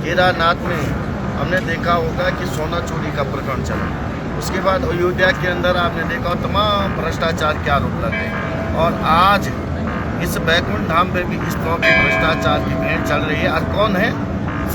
केदारनाथ में हमने देखा होगा कि सोना चोरी का प्रकरण चला। उसके बाद अयोध्या के अंदर आपने देखा हो तमाम भ्रष्टाचार के आरोप लगे और आज इस बैकुंठ धाम पे भी इस तरह की भ्रष्टाचार की भेंट चल रही है। और कौन है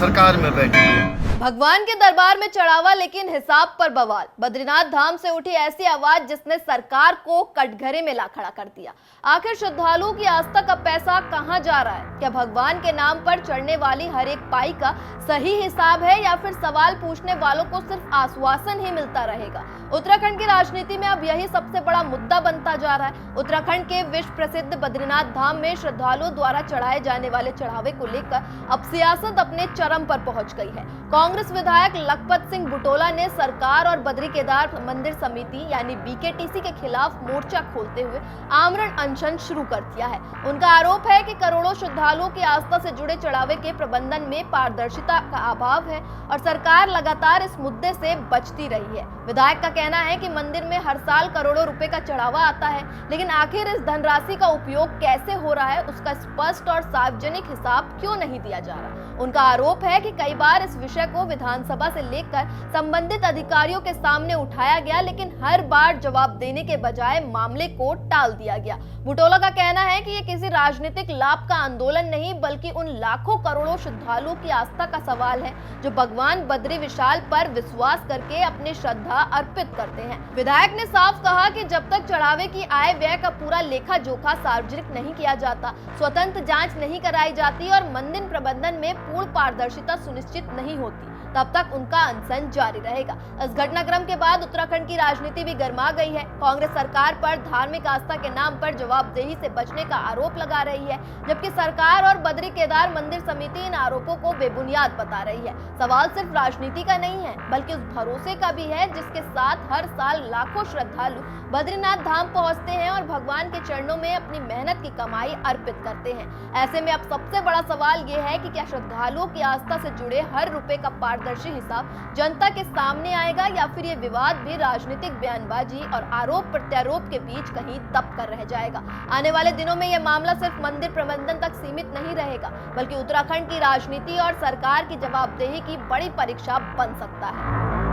सरकार में बैठी है। भगवान के दरबार में चढ़ावा लेकिन हिसाब पर बवाल। बद्रीनाथ धाम से उठी ऐसी आवाज जिसने सरकार को कटघरे में ला खड़ा कर दिया। आखिर श्रद्धालुओं की आस्था का पैसा कहां जा रहा है? क्या भगवान के नाम पर चढ़ने वाली हर एक पाई का सही हिसाब है या फिर सवाल पूछने वालों को सिर्फ आश्वासन ही मिलता रहेगा? उत्तराखंड की राजनीति में अब यही सबसे बड़ा मुद्दा बनता जा रहा है। उत्तराखंड के विश्व प्रसिद्ध बद्रीनाथ धाम में श्रद्धालुओं द्वारा चढ़ाए जाने वाले चढ़ावे को लेकर अब सियासत अपने चरम पर पहुंच गई है। कांग्रेस विधायक लखपत सिंह बुटोला ने सरकार और बद्री केदार मंदिर समिति यानी बीकेटीसी के खिलाफ मोर्चा खोलते हुए आमरण अनशन शुरू कर दिया है। उनका आरोप है कि करोड़ों श्रद्धालुओं की आस्था से जुड़े चढ़ावे के प्रबंधन में पारदर्शिता का अभाव है और सरकार लगातार इस मुद्दे से बचती रही है। विधायक का कहना है कि मंदिर में हर साल करोड़ों रुपए का चढ़ावा आता है, लेकिन आखिर इस धनराशि का उपयोग कैसे हो रहा है उसका स्पष्ट और सार्वजनिक हिसाब क्यों नहीं दिया जा रहा। उनका आरोप है कि कई बार इस विषय को विधानसभा से लेकर संबंधित अधिकारियों के सामने उठाया गया, लेकिन हर बार जवाब देने के बजाय मामले को टाल दिया गया। बुटोला का कहना है कि ये किसी राजनीतिक लाभ का आंदोलन नहीं बल्कि उन लाखों करोड़ों श्रद्धालुओं की आस्था का सवाल है जो भगवान बद्री विशाल पर विश्वास करके अपनी श्रद्धा अर्पित करते हैं। विधायक ने साफ कहा कि जब तक चढ़ावे की आय व्यय का पूरा लेखा जोखा सार्वजनिक नहीं किया जाता, स्वतंत्र जांच नहीं कराई जाती और मंदिर प्रबंधन में पूर्ण पारदर्शिता सुनिश्चित नहीं होती, तब तक उनका अनशन जारी रहेगा। इस घटनाक्रम के बाद उत्तराखंड की राजनीति भी गर्मा गई है। कांग्रेस सरकार पर धार्मिक आस्था के नाम पर जवाबदेही से बचने का आरोप लगा रही है, जबकि सरकार और बद्री केदार मंदिर समिति इन आरोपों को बेबुनियाद बता रही है। सवाल सिर्फ राजनीति का नहीं है बल्कि उस भरोसे का भी है जिसके साथ हर साल लाखों श्रद्धालु बद्रीनाथ धाम पहुंचते हैं और भगवान के चरणों में अपनी मेहनत की कमाई अर्पित करते हैं। ऐसे में अब सबसे बड़ा सवाल ये है कि क्या श्रद्धालुओं की आस्था से जुड़े हर रुपए का पारदर्शी हिसाब जनता के सामने आएगा या फिर ये विवाद भी राजनीतिक बयानबाजी और आरोप प्रत्यारोप के बीच कहीं दब कर रह जाएगा। आने वाले दिनों में यह मामला सिर्फ मंदिर प्रबंधन तक सीमित नहीं रहेगा बल्कि उत्तराखंड की राजनीति और सरकार की जवाबदेही की बड़ी परीक्षा बन सकता है।